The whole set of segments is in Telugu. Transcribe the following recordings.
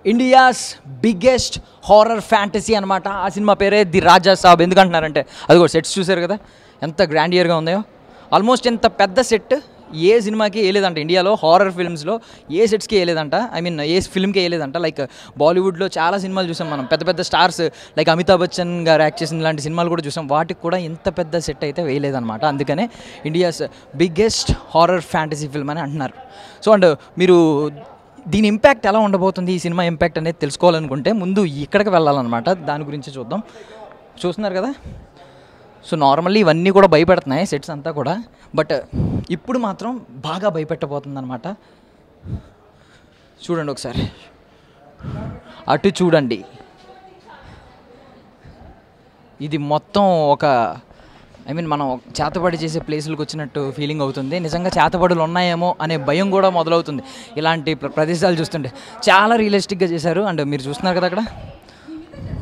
ఇండియాస్ బిగ్గెస్ట్ హారర్ ఫ్యాంటసీ అనమాట. ఆ సినిమా పేరే ది రాజా సాబ్. ఎందుకంటున్నారంటే అది కూడా సెట్స్ చూసారు కదా ఎంత గ్రాండియర్గా ఉందో. ఆల్మోస్ట్ ఎంత పెద్ద సెట్ ఏ సినిమాకి వేయలేదంట ఇండియాలో. హారర్ ఫిల్మ్స్లో ఏ సెట్స్కి వేయలేదంట, ఐ మీన్ ఏ ఫిల్మ్కి వేయలేదంట. లైక్ బాలీవుడ్లో చాలా సినిమాలు చూసాం మనం, పెద్ద పెద్ద స్టార్స్ లైక్ అమితాబ్ బచ్చన్ గారు యాక్ట్ చేసిన లాంటి సినిమాలు కూడా చూసాం. వాటికి కూడా ఇంత పెద్ద సెట్ అయితే వేయలేదన్నమాట. అందుకనే India's biggest horror fantasy film అని అంటున్నారు. సో అండ్ మీరు దీని ఇంపాక్ట్ ఎలా ఉండబోతుంది, ఈ సినిమా ఇంపాక్ట్ అనేది తెలుసుకోవాలనుకుంటే ముందు ఇక్కడికి వెళ్ళాలన్నమాట. దాని గురించి చూద్దాం. చూస్తున్నారు కదా, సో నార్మల్లీ ఇవన్నీ కూడా భయపెడుతున్నాయి సెట్స్ అంతా కూడా, బట్ ఇప్పుడు మాత్రం బాగా భయపెట్టబోతుంది అనమాట. చూడండి ఒకసారి, అటు చూడండి. ఇది మొత్తం ఒక ఐ మీన్ మనం చేతబడి చేసే ప్లేసులకు వచ్చినట్టు ఫీలింగ్ అవుతుంది. నిజంగా చేతబడులు ఉన్నాయేమో అనే భయం కూడా మొదలవుతుంది ఇలాంటి ప్రదేశాలు చూస్తుంటే. చాలా రియలిస్టిక్గా చేశారు. అండ్ మీరు చూస్తున్నారు కదా అక్కడ,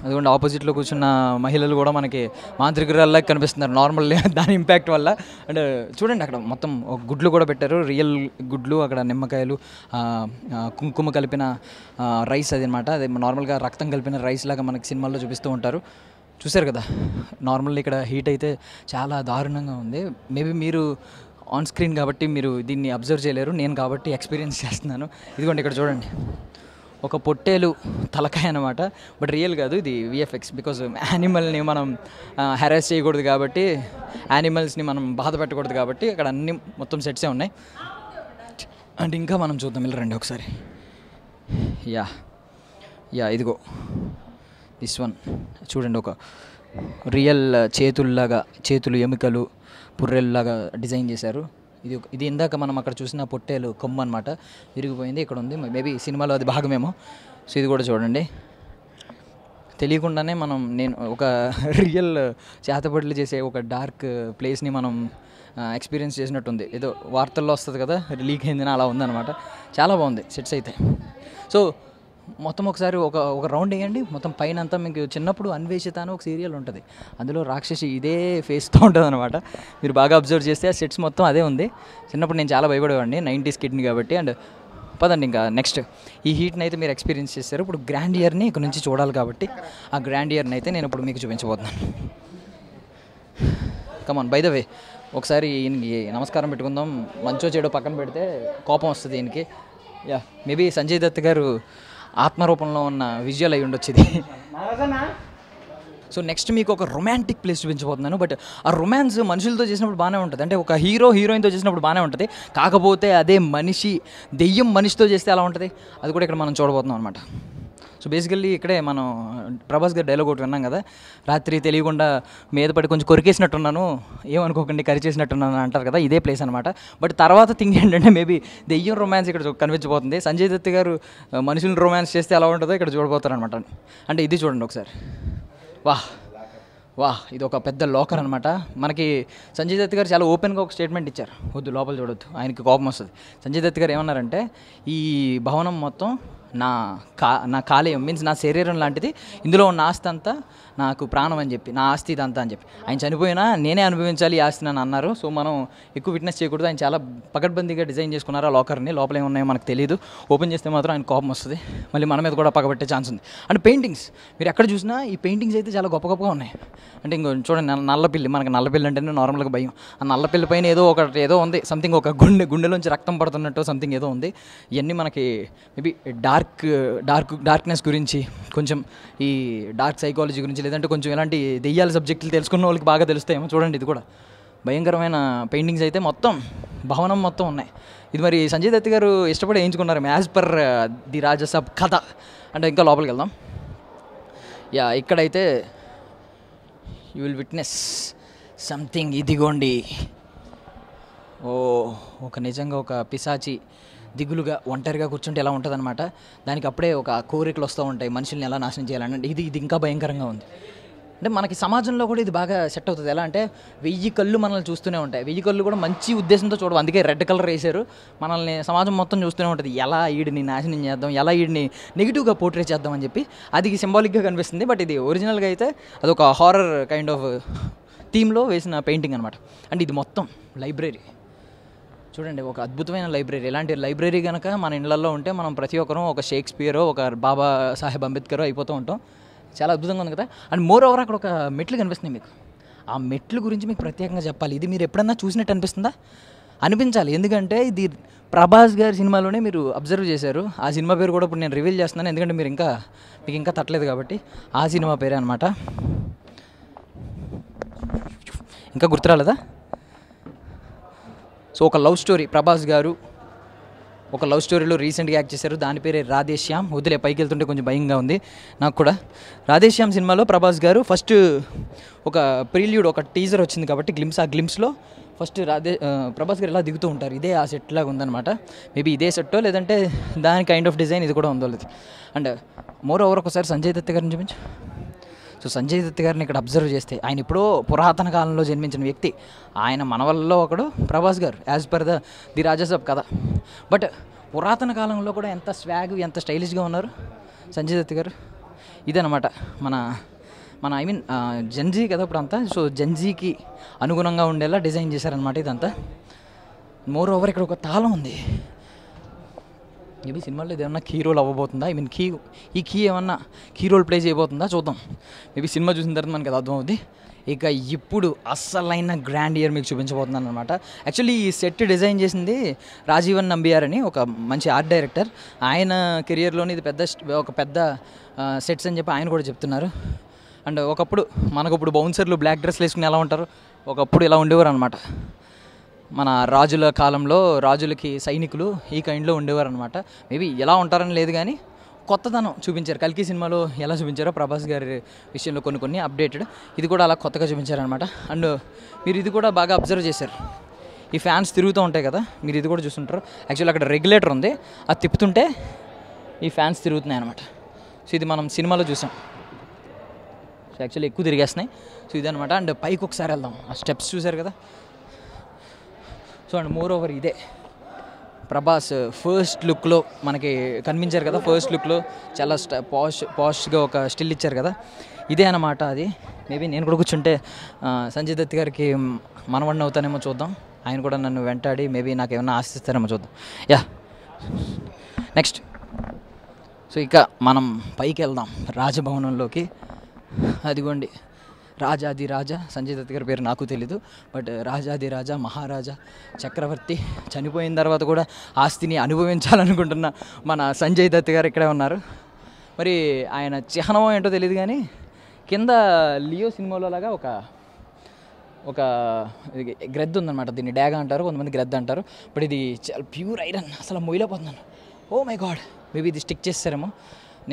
అదిగోండి ఆపోజిట్లో కూర్చున్న మహిళలు కూడా మనకి మాంత్రికురాల్లా కనిపిస్తున్నారు నార్మల్ దాని ఇంపాక్ట్ వల్ల. అండ్ చూడండి అక్కడ మొత్తం ఒక గుడ్లు కూడా పెట్టారు, రియల్ గుడ్లు. అక్కడ నిమ్మకాయలు, కుంకుమ కలిపిన రైస్ అది అనమాట. అది నార్మల్గా రక్తం కలిపిన రైస్ లాగా మనకి సినిమాల్లో చూపిస్తూ ఉంటారు. చూశారు కదా, నార్మల్లీ ఇక్కడ హీట్ అయితే చాలా దారుణంగా ఉంది. మేబీ మీరు ఆన్ స్క్రీన్ కాబట్టి మీరు దీన్ని అబ్జర్వ్ చేయలేరు, నేను కాబట్టి ఎక్స్పీరియన్స్ చేస్తున్నాను. ఇదిగోండి ఇక్కడ చూడండి, ఒక పొట్టేలు తలకాయ అనమాట. బట్ రియల్ కాదు, ఇది విఎఫ్ఎక్స్. బికాజ్ యానిమల్ని మనం హెరాస్ చేయకూడదు కాబట్టి, యానిమల్స్ని మనం బాధ పెట్టకూడదు కాబట్టి అక్కడ అన్ని మొత్తం సెట్సే ఉన్నాయి. అండ్ ఇంకా మనం చూద్దాం, వెళ్ళరండి ఒకసారి. యా ఇదిగో దిస్ వన్ చూడండి, ఒక రియల్ చేతులు ఎముకలు పుర్రెల్లాగా డిజైన్ చేశారు. ఇది ఇందాక మనం అక్కడ చూసిన పొట్టేలు కొమ్ము అనమాట, విరిగిపోయింది. ఇక్కడ ఉంది, మేబీ సినిమాలో అది భాగమేమో. సో ఇది కూడా చూడండి. తెలియకుండానే నేను ఒక రియల్ చేతబడులు చేసే ఒక డార్క్ ప్లేస్ని మనం ఎక్స్పీరియన్స్ చేసినట్టుంది. ఏదో వార్తల్లో వస్తుంది కదా, లీక్ అయిందని అలా ఉందన్నమాట. చాలా బాగుంది సెట్స్ అయితే. సో మొత్తం ఒకసారి ఒక రౌండ్ వేయండి మొత్తం పైన అంతా. మీకు చిన్నప్పుడు అన్వేషిత అని ఒక సీరియల్ ఉంటుంది, అందులో రాక్షసి ఇదే ఫేస్తో ఉంటుంది అనమాట. మీరు బాగా అబ్జర్వ్ చేస్తే ఆ సెట్స్ మొత్తం అదే ఉంది. చిన్నప్పుడు నేను చాలా భయపడేవాడిని, 90s కిడ్ని కాబట్టి. అండ్ పదండి ఇంకా నెక్స్ట్. ఈ హీట్ని అయితే మీరు ఎక్స్పీరియన్స్ చేస్తారు. ఇప్పుడు గ్రాండియర్ని ఇక్కడ నుంచి చూడాలి కాబట్టి ఆ గ్రాండియర్ని అయితే నేను ఇప్పుడు మీకు చూపించబోతున్నాను. కమాన్, బై ద వే ఒకసారి ఈయనకి నమస్కారం పెట్టుకుందాం. మంచో చెడో పక్కన పెడితే కోపం వస్తుంది ఈయనకి. మేబీ సంజయ్ దత్ గారు ఆత్మరూపంలో ఉన్న విజువల్ అయి ఉండొచ్చు ఇది. సో నెక్స్ట్ మీకు ఒక రొమాంటిక్ ప్లేస్ చూపించబోతున్నాను. బట్ ఆ రొమాన్స్ మనుషులతో చేసినప్పుడు బాగానే ఉంటుంది, అంటే ఒక హీరోయిన్తో చేసినప్పుడు బాగానే ఉంటుంది. కాకపోతే అదే దెయ్యం మనిషితో చేస్తే ఎలా ఉంటుంది అది కూడా ఇక్కడ మనం చూడబోతున్నాం అనమాట. సో బేసికల్లీ ఇక్కడే మనం ప్రభాస్ గారి డైలాగ్ ఒకటి విన్నాం కదా, రాత్రి తెలియకుండా మీద పడి కొంచెం కొరికేసినట్టున్నాను, ఏమనుకోకండి కరిచేసినట్టున్నాను అంటారు కదా, ఇదే ప్లేస్ అనమాట. బట్ తర్వాత థింగ్ ఏంటంటే మేబీ దెయ్యం రొమాన్స్ ఇక్కడ కనిపించబోతుంది. సంజయ్ దత్ గారు మనుషులు రొమాన్స్ చేస్తే ఎలా ఉంటుందో ఇక్కడ చూడబోతారు అనమాట. అంటే ఇది చూడండి ఒకసారి. వాహ్ ఇది ఒక పెద్ద లాకర్ అనమాట. మనకి సంజయ్ దత్ గారు చాలా ఓపెన్గా ఒక స్టేట్మెంట్ ఇచ్చారు, వద్దు లోపల చూడొద్దు, ఆయనకి కోపం వస్తుంది. సంజయ్ దత్ గారు ఏమన్నారంటే, ఈ భవనం మొత్తం నా కాలేయం మీన్స్ నా శరీరం లాంటిది, ఇందులో ఉన్న ఆస్తి అంతా నాకు ప్రాణం అని చెప్పి, నా ఆస్తి ఇదంతా అని చెప్పి, ఆయన చనిపోయినా నేనే అనుభవించాలి ఈ ఆస్తిని అని అన్నారు. సో మనం ఎక్కువ విట్నెస్ చేయకూడదు. ఆయన చాలా పకడ్బందీగా డిజైన్ చేసుకున్నారు ఆ లాకర్ని. లోపల ఏమున్నాయో మనకు తెలియదు, ఓపెన్ చేస్తే మాత్రం ఆయన కోపం వస్తుంది, మళ్ళీ మన మీద కూడా పగబట్టే ఛాన్స్ ఉంది. అండ్ పెయింటింగ్స్ మీరు ఎక్కడ చూసినా ఈ పెయింటింగ్స్ అయితే చాలా గొప్ప గొప్పగా ఉన్నాయి. అంటే ఇంకో చూడండి, నల్లపిల్లి, మనకి నల్లపిల్లి అంటేనే నార్మల్గా భయం. ఆ నల్లపిల్లి పైన ఏదో ఉంది సంథింగ్, ఒక గుండెలోంచి రక్తం పడుతున్నట్టు సంథింగ్ ఏదో ఉంది. ఇవన్నీ మనకి మేబీ డార్క్నెస్ గురించి, కొంచెం ఈ డార్క్ సైకాలజీ గురించి, లేదంటే కొంచెం ఇలాంటి దెయ్యాల సబ్జెక్టులు తెలుసుకున్న వాళ్ళకి బాగా తెలుస్తాయేమో. చూడండి ఇది కూడా భయంకరమైన పెయింటింగ్స్ అయితే మొత్తం భవనం మొత్తం ఉన్నాయి. ఇది మరి సంజయ్ దత్ గారు ఇష్టపడి వేయించుకున్నారు యాజ్ పర్ ది రాజా సాబ్ కథ. అంటే ఇంకా లోపలికి వెళ్దాం. ఇక్కడైతే యూ విల్ విట్నెస్ సంథింగ్. ఇదిగోండి, నిజంగా ఒక పిశాచి దిగులుగా ఒంటరిగా కూర్చుంటే ఎలా ఉంటుంది అనమాట. దానికి అప్పుడే ఒక కోరికలు వస్తూ ఉంటాయి, మనుషుల్ని ఎలా నాశనం చేయాలంటే. ఇది ఇంకా భయంకరంగా ఉంది. అంటే మనకి సమాజంలో కూడా ఇది బాగా సెట్ అవుతుంది. ఎలా అంటే 1000 కళ్ళు మనల్ని చూస్తూనే ఉంటాయి. 1000 కళ్ళు కూడా మంచి ఉద్దేశంతో చూడవు, అందుకే రెడ్ కలర్ వేశారు. మనల్ని సమాజం మొత్తం చూస్తూనే ఉంటుంది, ఎలా వీడిని నాశనం చేద్దాం, ఎలా వీడిని నెగిటివ్గా పోర్ట్రేట్ చేద్దాం అని చెప్పి. అది సింబాలిక్గా కనిపిస్తుంది. బట్ ఇది ఒరిజినల్గా అయితే అదొక హారర్ కైండ్ ఆఫ్ థీమ్లో వేసిన పెయింటింగ్ అనమాట. అండ్ ఇది మొత్తం లైబ్రరీ. చూడండి ఒక అద్భుతమైన లైబ్రరీ. ఇలాంటి లైబ్రరీ కనుక మన ఇళ్ళల్లో ఉంటే మనం ప్రతి ఒక్కరం ఒక షేక్స్పియరో ఒక బాబా సాహెబ్ అంబేద్కరో అయిపోతూ ఉంటాం. చాలా అద్భుతంగా ఉంది కదా. అండ్ మోర్ ఓవర్ అక్కడ ఒక మెట్లు కనిపిస్తున్నాయి మీకు. ఆ మెట్లు గురించి మీకు ప్రత్యేకంగా చెప్పాలి. ఇది మీరు ఎప్పుడన్నా చూసినట్టు అనిపిస్తుందా? అనిపించాలి. ఎందుకంటే ఇది ప్రభాస్ గారి సినిమాలోనే మీరు అబ్జర్వ్ చేశారు. ఆ సినిమా పేరు కూడా ఇప్పుడు నేను రివీల్ చేస్తున్నాను, ఎందుకంటే మీకు ఇంకా తట్టలేదు కాబట్టి. ఆ సినిమా పేరే అనమాట. ఇంకా గుర్తురాలేదా? సో ఒక లవ్ స్టోరీ, ప్రభాస్ గారు ఒక లవ్ స్టోరీలో రీసెంట్గా యాక్ట్ చేశారు. దాని పేరే రాధేశ్యామ్. వదిలే, పైకి వెళ్తుంటే కొంచెం భయంగా ఉంది నాకు కూడా. రాధేశ్యామ్ సినిమాలో ప్రభాస్ గారు ఫస్ట్ ఒక ప్రీల్యూడ్, ఒక టీజర్ వచ్చింది కాబట్టి ఆ గ్లిమ్స్లో ఫస్ట్ ప్రభాస్ గారు ఇలా దిగుతూ ఉంటారు. ఇదే ఆ సెట్ లాగా ఉందన్నమాట. మేబీ ఇదే సెట్టో లేదంటే దాని కైండ్ ఆఫ్ డిజైన్ ఇది కూడా ఉందో లేదు. అండ్ మోర్ ఓవర్ ఒకసారి సంజయ్ దత్ గారిని చూపించు. సో సంజయ్ దత్ గారిని ఇక్కడ అబ్జర్వ్ చేస్తే ఆయన ఎప్పుడో పురాతన కాలంలో జన్మించిన వ్యక్తి. ఆయన మనవల్లో ఒకడు ప్రభాస్ గారు, యాజ్ పర్ ది రాజాసాబ్ కథ. బట్ పురాతన కాలంలో కూడా ఎంత స్వాగ్, ఎంత స్టైలిష్గా ఉన్నారు సంజయ్ దత్ గారు. ఇదనమాట మన ఐ మీన్ జెన్జీ కదా ఇప్పుడు అంతా. సో జెన్జీకి అనుగుణంగా ఉండేలా డిజైన్ చేశారనమాట ఇదంతా. మోర్ ఓవర్ ఇక్కడ ఒక తాళం ఉంది. మేబీ సినిమాలో ఇది ఏమన్నా కీ రోల్ అవ్వబోతుందా? ఐ మీన్ ఈ కీ ఏమన్నా కీ రోల్ ప్లే చేయబోతుందా చూద్దాం. మేబీ సినిమా చూసిన తర్వాత మనకి అది అర్థం అవుద్ది. ఇక ఇప్పుడు అస్సలైన గ్రాండ్ ఇయర్ మీకు చూపించబోతున్నాను అనమాట. యాక్చువల్లీ ఈ సెట్ డిజైన్ చేసింది రాజీవన్ నంబియార్ అని ఒక మంచి ఆర్ట్ డైరెక్టర్. ఆయన కెరియర్లోని ఇది ఒక పెద్ద సెట్స్ అని చెప్పి ఆయన కూడా చెప్తున్నారు. అండ్ ఒకప్పుడు మనకు బౌన్సర్లు బ్లాక్ డ్రెస్లు వేసుకుని ఎలా ఉంటారు, ఒకప్పుడు ఇలా ఉండేవారు అనమాట. మన రాజుల కాలంలో రాజులకి సైనికులు ఈ కైండ్లో ఉండేవారు అనమాట. మేబీ ఎలా ఉంటారని లేదు కానీ కొత్తదనం చూపించారు. కల్కి సినిమాలో ఎలా చూపించారో ప్రభాస్ గారి విషయంలో కొన్ని అప్డేటెడ్, ఇది కూడా అలా కొత్తగా చూపించారనమాట. అండ్ మీరు ఇది కూడా బాగా అబ్జర్వ్ చేశారు. ఈ ఫ్యాన్స్ తిరుగుతూ ఉంటాయి కదా, మీరు ఇది కూడా చూస్తుంటారు. యాక్చువల్లీ అక్కడ రెగ్యులేటర్ ఉంది, అది తిప్పుతుంటే ఈ ఫ్యాన్స్ తిరుగుతున్నాయి అనమాట. సో ఇది మనం సినిమాలో చూసాం. సో యాక్చువల్లీ ఎక్కువ తిరిగేస్తున్నాయి. సో ఇదనమాట. అండ్ పైకి ఒకసారి వెళ్దాం. ఆ స్టెప్స్ చూసారు కదా. సో అండ్ మోర్ ఓవర్ ఇదే ప్రభాస్ ఫస్ట్ లుక్లో మనకి కనిపించారు కదా. ఫస్ట్ లుక్లో చాలా పాష్గా ఒక స్టిల్ ఇచ్చారు కదా, ఇదే అన్నమాట అది. మేబీ నేను కూడా కూర్చుంటే సంజయ్ దత్ గారికి మనవడిని అవుతానేమో చూద్దాం. ఆయన కూడా నన్ను వెంటాడి మేబీ నాకు ఏమన్నా ఆశిస్తారేమో చూద్దాం. Yeah, next. సో ఇక మనం పైకి వెళ్దాం రాజభవనంలోకి. అదిగోండి రాజాది రాజా. సంజయ్ దత్ గారి పేరు నాకు తెలీదు, బట్ రాజాది రాజా, మహారాజా, చక్రవర్తి, చనిపోయిన తర్వాత కూడా ఆస్తిని అనుభవించాలనుకుంటున్న మన సంజయ్ దత్ గారు ఇక్కడే ఉన్నారు. మరి ఆయన చిహ్నం ఏంటో తెలియదు కానీ కింద లియో సినిమాలో లాగా ఒక గ్రెద్ద ఉందన్నమాట. దీన్ని డ్యాగ్ అంటారు, కొంతమంది గ్రెద్ద అంటారు. బట్ ఇది చాలా ప్యూర్ ఐరన్, అసలు మొయ్యలేకపోతున్నాను. ఓ మై గాడ్, మేబీ ఇది స్టిక్ చేస్తారేమో.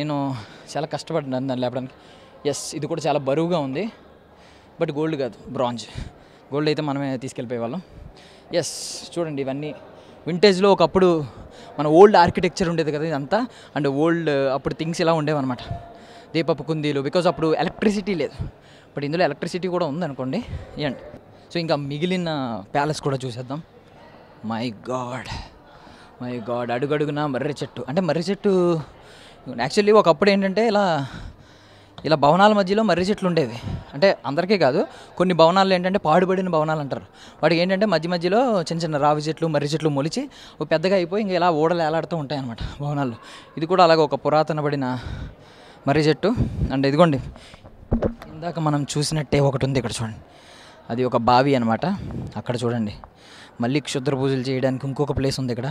నేను చాలా కష్టపడ్డాను దాన్ని లేపడానికి. ఎస్, ఇది కూడా చాలా బరువుగా ఉంది. బట్ గోల్డ్ కాదు, బ్రాంజ్. గోల్డ్ అయితే మనమే తీసుకెళ్ళిపోయే వాళ్ళం. ఎస్, చూడండి ఇవన్నీ వింటేజ్లో ఒకప్పుడు మన ఓల్డ్ ఆర్కిటెక్చర్ ఉండేది కదా ఇదంతా. అండ్ ఓల్డ్ అప్పుడు థింగ్స్ ఇలా ఉండేవన్నమాట. దీపపు కుందీలు, బికాజ్ అప్పుడు ఎలక్ట్రిసిటీ లేదు. బట్ ఇందులో ఎలక్ట్రిసిటీ కూడా ఉందనుకోండి. అండ్ సో ఇంకా మిగిలిన ప్యాలెస్ కూడా చూసేద్దాం. మై గాడ్, అడుగడుగున మర్రి చెట్టు. అంటే మర్రి చెట్టు యాక్చువల్లీ ఒకప్పుడు ఏంటంటే ఇలా భవనాల మధ్యలో మర్రి చెట్లు ఉండేవి. అంటే అందరికీ కాదు, కొన్ని భవనాలు ఏంటంటే పాడుబడిన భవనాలు అంటారు. వాటికి ఏంటంటే మధ్యలో చిన్న రావి చెట్లు, మర్రి చెట్లు మొలిచి పెద్దగా అయిపోయి ఇంకా ఇలా ఓడలు ఏలాడుతూ ఉంటాయి అన్నమాట భవనాల్లో. ఇది కూడా అలాగే ఒక పురాతనబడిన మర్రి చెట్టు. అండ్ ఇదిగోండి ఇందాక మనం చూసినట్టే ఒకటి ఉంది ఇక్కడ చూడండి. అది ఒక బావి అనమాట. అక్కడ చూడండి మళ్ళీ క్షుద్ర పూజలు చేయడానికి ఇంకొక ప్లేస్ ఉంది ఇక్కడ.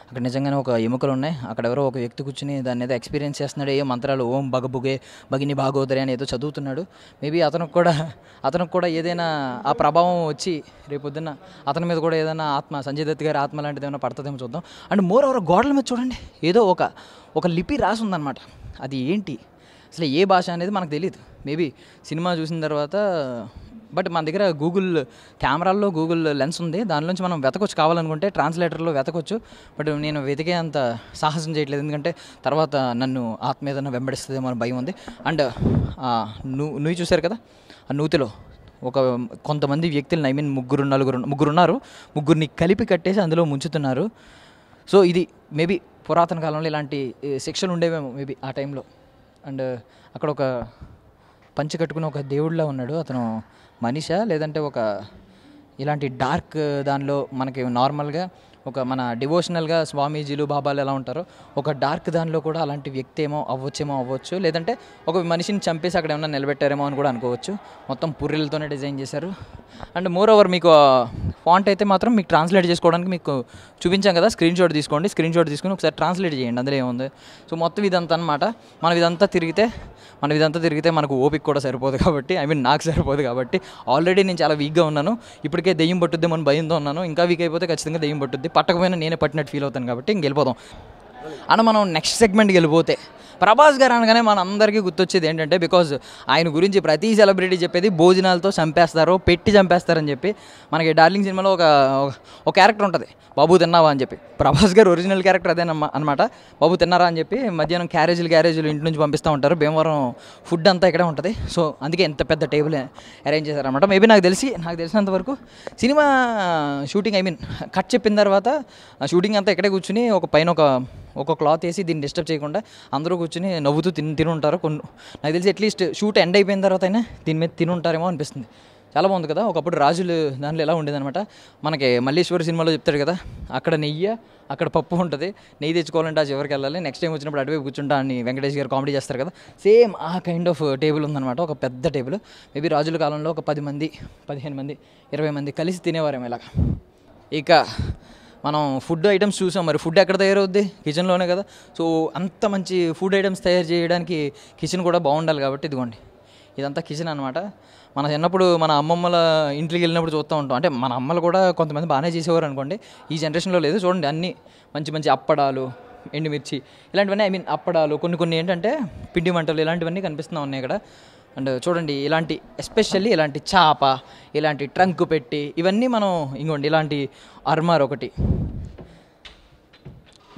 అక్కడ నిజంగానే ఒక ఎముకలు ఉన్నాయి. అక్కడ ఎవరో ఒక వ్యక్తి కూర్చుని దాన్ని ఏదో ఎక్స్పీరియన్స్ చేస్తున్నాడు. ఏ మంత్రాలు, ఓం బగబుగే భగిని భాగోదరి అని ఏదో చదువుతున్నాడు. మేబీ అతనికి కూడా ఏదైనా ఆ ప్రభావం వచ్చి రేపొద్దున్న అతని మీద కూడా ఏదైనా ఆత్మ, సంజయ్ దత్ గారి ఆత్మ లాంటిది ఏమైనా పడుతుందేమో చూద్దాం. అండ్ మోర్ ఓవర్ గోడల మీద చూడండి ఏదో ఒక లిపి రాసి ఉందన్నమాట. అది ఏంటి అసలు ఏ భాష అనేది మనకు తెలియదు. మేబీ సినిమా చూసిన తర్వాత. బట్ మన దగ్గర కెమెరాల్లో గూగుల్ లెన్స్ ఉంది, దానిలోంచి మనం వెతకొచ్చు, కావాలనుకుంటే ట్రాన్స్లేటర్లో వెతకొచ్చు. బట్ నేను వెతికే అంత సాహసం చేయట్లేదు, ఎందుకంటే తర్వాత నన్ను ఆత్మ ఏదైనా వెంబడిస్తుందేమో అని భయం ఉంది. అండ్ నువ్వు చూశారు కదా, ఆ నూతిలో కొంతమంది వ్యక్తులను, ఐ మీన్ ముగ్గురుని కలిపి కట్టేసి అందులో ముంచుతున్నారు. సో ఇది మేబీ పురాతన కాలంలో ఇలాంటి శిక్షలు ఉండేవేమో మేబీ ఆ టైంలో. అండ్ అక్కడ ఒక పంచె కట్టుకుని ఒక దేవుడిలా ఉన్నాడు. అతను మనిషా లేదంటే ఇలాంటి డార్క్ దానిలో మనకి నార్మల్గా ఒక మన డివోషనల్గా స్వామీజీలు బాబాలు ఎలా ఉంటారో ఒక డార్క్ దానిలో కూడా అలాంటి వ్యక్తి ఏమో అవ్వచ్చు, లేదంటే ఒక మనిషిని చంపేసి అక్కడ ఏమన్నా నిలబెట్టారేమో అని కూడా అనుకోవచ్చు. మొత్తం పుర్రెలతోనే డిజైన్ చేశారు. అండ్ మోర్ ఓవర్ మీకు ఫాంట్ అయితే మాత్రం మీకు ట్రాన్స్లేట్ చేసుకోవడానికి మీకు చూపించాం కదా, స్క్రీన్ షాట్ తీసుకోండి. స్క్రీన్ షాట్ తీసుకుని ఒకసారి ట్రాన్స్లేట్ చేయండి, అందులో ఏముంది. సో మొత్తం ఇదంతా అనమాట. మనం ఇదంతా తిరిగితే మనకు ఓపిక కూడా సరిపోదు కాబట్టి, నాకు సరిపోదు కాబట్టి, ఆల్రెడీ నేను చాలా వీక్గా ఉన్నాను. ఇప్పటికే దెయ్యం పట్టుద్ది మన భయంతో ఉన్నాను. ఇంకా వీక్ అయిపోతే ఖచ్చితంగా దెయ్యం పట్టుద్ది. పట్టకపోయినా నేనే పట్టినట్టు ఫీల్ అవుతాను కాబట్టి ఇంక వెళ్ళిపోదాం. అన్న మనం నెక్స్ట్ సెగ్మెంట్కి వెళ్ళిపోతే ప్రభాస్ గారు అనగానే మన అందరికీ గుర్తొచ్చేది ఏంటంటే, బికాజ్ ఆయన గురించి ప్రతి సెలబ్రిటీ చెప్పేది భోజనాలతో చంపేస్తారు, పెట్టి చంపేస్తారని చెప్పి. మనకి డార్లింగ్ సినిమాలో ఒక క్యారెక్టర్ ఉంటుంది, బాబు తిన్నావా అని చెప్పి. ప్రభాస్ గారు ఒరిజినల్ క్యారెక్టర్ అదేనమ్మా అనమాట. బాబు తిన్నారా అని చెప్పి మధ్యాహ్నం క్యారేజీలు ఇంటి నుంచి పంపిస్తూ ఉంటారు. భీమవరం ఫుడ్ అంతా ఇక్కడే ఉంటుంది. సో అందుకే ఎంత పెద్ద టేబుల్ అరేంజ్ చేశారనమాట. మేబీ నాకు తెలిసినంత వరకు సినిమా షూటింగ్ కట్ చెప్పిన తర్వాత షూటింగ్ అంతా ఇక్కడే కూర్చుని పైన ఒక క్లాత్ వేసి దీన్ని డిస్టర్బ్ చేయకుండా అందరూ కూర్చొని నవ్వుతూ తిని ఉంటారు. నాకు తెలిసి అట్లీస్ట్ షూట్ ఎండ్ అయిపోయిన తర్వాత అయినా దీని మీద తిని ఉంటారేమో అనిపిస్తుంది. చాలా బాగుంది కదా. ఒకప్పుడు రాజులు దాంట్లో ఎలా ఉండేదన్నమాట. మనకి మల్లేశ్వరి సినిమాలో చెప్తాడు కదా, అక్కడ నెయ్యి అక్కడ పప్పు ఉంటుంది, నెయ్యి తెచ్చుకోవాలంటే ఆ చివరికి వెళ్ళాలి, నెక్స్ట్ టైం వచ్చినప్పుడు అటువైపు కూర్చుంటా అని వెంకటేష్ గారు కామెడీ చేస్తారు కదా, సేమ్ ఆ కైండ్ ఆఫ్ టేబుల్ ఉందన్నమాట. ఒక పెద్ద టేబుల్. మేబీ రాజుల కాలంలో ఒక 10 మంది 15 మంది 20 మంది కలిసి తినేవారేమో ఇలాగా. ఇక మనం ఫుడ్ ఐటమ్స్ చూసాం, మరి ఫుడ్ ఎక్కడ తయారవుద్ది? కిచెన్లోనే కదా. సో అంత మంచి ఫుడ్ ఐటమ్స్ తయారు చేయడానికి కిచెన్ కూడా బాగుండాలి కాబట్టి ఇదిగోండి, ఇదంతా కిచెన్ అనమాట. మన చిన్నప్పుడు మన అమ్మమ్మల ఇంటికి వెళ్ళినప్పుడు చూస్తూ ఉంటాం. అంటే మన అమ్మలు కూడా కొంతమంది బాగానే చేసేవారు అనుకోండి, ఈ జనరేషన్లో లేదు. చూడండి అన్నీ మంచి అప్పడాలు, ఎండుమిర్చి ఇలాంటివన్నీ అప్పడాలు, కొన్ని ఏంటంటే పిండి వంటలు ఇలాంటివన్నీ కనిపిస్తూ ఉన్నాయి ఇక్కడ. అండ్ చూడండి ఇలాంటి ఎస్పెషల్లీ ఇలాంటి చాప, ఇలాంటి ట్రంక్ పెట్టి ఇవన్నీ మనం ఇంకోండి ఇలాంటి అర్మార్ ఒకటి.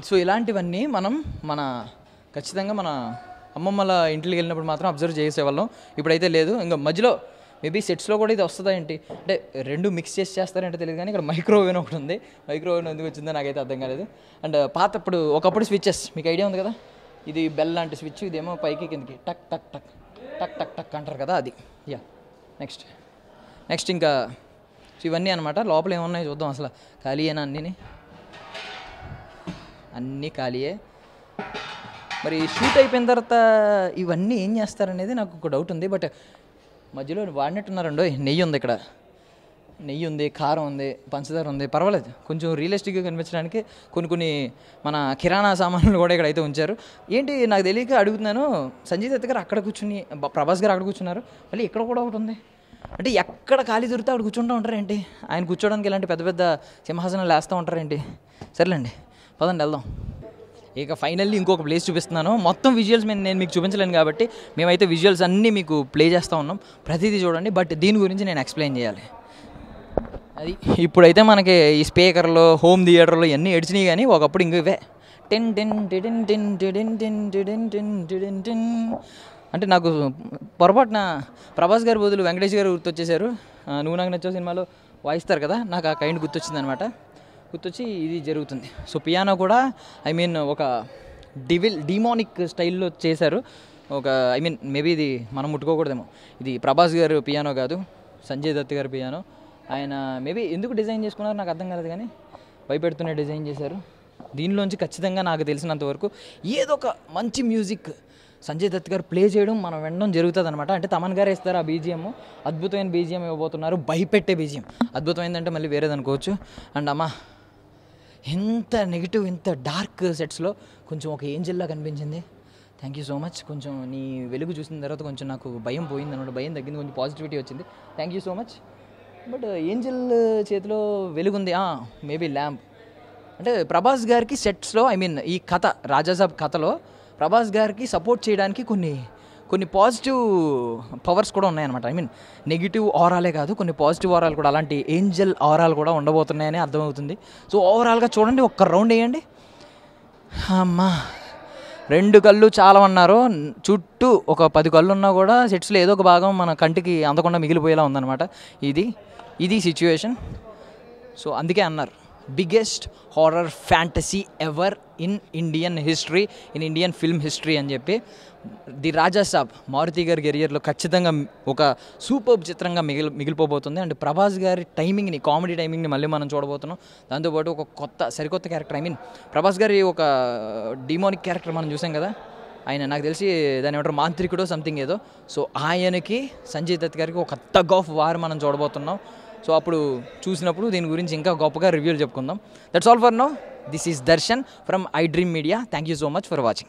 సో ఇలాంటివన్నీ మనం ఖచ్చితంగా మన అమ్మమ్మల ఇంటికి వెళ్ళినప్పుడు మాత్రం అబ్జర్వ్ చేసేవాళ్ళం. ఇప్పుడైతే లేదు. ఇంకా మధ్యలో మేబీ సెట్స్లో కూడా ఇది వస్తుందా ఏంటి అంటే రెండు మిక్స్ చేస్తారంటే తెలియదు, కానీ ఇక్కడ మైక్రోవేవ్ ఒకటి ఉంది. మైక్రోవేవ్ ఎందుకు వచ్చిందో నాకైతే అర్థం కాలేదు. అండ్ ఒకప్పుడు స్విచ్చెస్ మీకు ఐడియా ఉంది కదా, ఇది బెల్ లాంటి స్విచ్, ఇదేమో పైకి కిందకి టక్ టక్ టక్ టక్ టక్ టక్ అంటారు కదా, అది. యా నెక్స్ట్ ఇంకా ఇవన్నీ అనమాట. లోపల ఏమున్నాయి చూద్దాం. అసలు ఖాళీయేనా? అన్నీ ఖాళీయే. మరి షూట్ అయిపోయిన తర్వాత ఇవన్నీ ఏం చేస్తారనేది నాకు ఒక డౌట్ ఉంది. బట్ మధ్యలో వాడినట్టున్నారండో. నెయ్యి ఉంది ఇక్కడ, నెయ్యి ఉంది, కారం ఉంది, పంచదార ఉంది. పర్వాలేదు, కొంచెం రియలిస్టిక్గా కనిపించడానికి కొన్ని మన కిరాణా సామాన్లు కూడా ఇక్కడ అయితే ఉంచారు. ఏంటి నాకు తెలియక అడుగుతున్నాను, సంజయ్ దత్ గారు అక్కడ కూర్చుని, ప్రభాస్ గారు అక్కడ కూర్చున్నారు, మళ్ళీ ఇక్కడ కూడా ఒకటి ఉంది. అంటే ఎక్కడ ఖాళీ దొరికితే అక్కడ కూర్చుంటూ ఉంటారేంటి? ఆయన కూర్చోడానికి ఇలాంటి పెద్ద సింహాసనాలు వేస్తూ ఉంటారేంటి? సర్లేండి, పదండి వెళ్దాం. ఇక ఫైనల్లీ ఇంకొక ప్లేస్ చూపిస్తున్నాను. మొత్తం విజువల్స్ నేను మీకు చూపించలేను కాబట్టి మేమైతే విజువల్స్ అన్నీ మీకు ప్లే చేస్తూ ఉన్నాం. ప్రతిదీ చూడండి. బట్ దీని గురించి నేను ఎక్స్ప్లెయిన్ చేయాలి. అది ఇప్పుడైతే మనకి ఈ స్పీకర్లో, హోమ్ థియేటర్లో ఇవన్నీ ఎడిచినాయి, కానీ ఒకప్పుడు ఇంక ఇవే ten ten ten ten ten ten ten ten ten ten. అంటే నాకు పొరపాటున ప్రభాస్ గారి బదులు వెంకటేష్ గారు గుర్తొచ్చేశారు. నువ్వు నాకు నచ్చావు సినిమాలో వాయిస్తారు కదా, నాకు ఆ కైండ్ గుర్తొచ్చింది అనమాట. గుర్తొచ్చి ఇది జరుగుతుంది. సో పియానో కూడా ఒక డిమానిక్ స్టైల్లో చేశారు. మేబీ ఇది మనం ముట్టుకోకూడదేమో. ఇది ప్రభాస్ గారు పియానో కాదు, సంజయ్ దత్ గారి పియానో. ఆయన మేబీ ఎందుకు డిజైన్ చేసుకున్నారో నాకు అర్థం కాలేదు, కానీ భయపెడుతూనే డిజైన్ చేశారు. దీనిలోంచి ఖచ్చితంగా నాకు తెలిసినంత వరకు ఏదో ఒక మంచి మ్యూజిక్ సంజయ్ దత్ గారు ప్లే చేయడం మనం వినడం జరుగుతుంది అనమాట. అంటే తమన్ గారు ఇస్తారు ఆ బీజిఎం, అద్భుతమైన బీజిఎం ఇవ్వబోతున్నారు, భయపెట్టే బీజిఎం. అద్భుతమైందంటే మళ్ళీ వేరేది అనుకోవచ్చు. అండ్ ఎంత నెగిటివ్, ఇంత డార్క్ సెట్స్లో కొంచెం ఒక ఏంజెల్లా కనిపించింది. Thank you so much. కొంచెం నీ వెలుగు చూసిన తర్వాత కొంచెం నాకు భయం పోయింది అనమాట. భయం తగ్గింది, కొంచెం పాజిటివిటీ వచ్చింది. Thank you so much. But Angel చేతిలో వెలుగుంది, మేబీ ల్యాంప్. అంటే ప్రభాస్ గారికి సెట్స్లో ఈ కథ రాజాసాబ్ కథలో ప్రభాస్ గారికి సపోర్ట్ చేయడానికి కొన్ని పాజిటివ్ పవర్స్ కూడా ఉన్నాయన్నమాట. నెగిటివ్ ఆరాలే కాదు, కొన్ని పాజిటివ్ ఆరాలు కూడా, అలాంటి ఏంజల్ ఆరాలు కూడా ఉండబోతున్నాయని అర్థమవుతుంది. సో ఓవరాల్గా చూడండి, ఒక్క రౌండ్ వేయండి. అమ్మా, 2 కళ్ళు చాలా అన్నారు. చుట్టూ ఒక 10 కళ్ళు ఉన్నా కూడా సెట్స్లో ఏదో ఒక భాగం మన కంటికి అందకుండా మిగిలిపోయేలా ఉందన్నమాట. ఇది సిచ్యువేషన్. సో అందుకే అన్నారు biggest horror fantasy ever in Indian history, in Indian film history అని చెప్పి ది రాజా సాబ్ మారుతి గారి కెరియర్లో ఖచ్చితంగా ఒక సూపర్ చిత్రంగా మిగిలిపోబోతుంది. అండ్ ప్రభాస్ గారి టైమింగ్ని, కామెడీ టైమింగ్ని మళ్ళీ మనం చూడబోతున్నాం. దాంతోపాటు ఒక సరికొత్త క్యారెక్టర్, ప్రభాస్ గారి ఒక డిమోనిక్ క్యారెక్టర్ మనం చూసాం కదా, ఆయన నాకు తెలిసి దాని ఏమంటారు మాంత్రికుడో సంథింగ్ ఏదో. సో ఆయనకి సంజయ్ దత్ గారికి ఒక టగ్ ఆఫ్ వార్ మనం చూడబోతున్నాం. సో అప్పుడు చూసినప్పుడు దీని గురించి ఇంకా గొప్పగా రివ్యూలు చెప్పుకుందాం. That's all for now. This is Darshan from I dream media. Thank you so much for watching.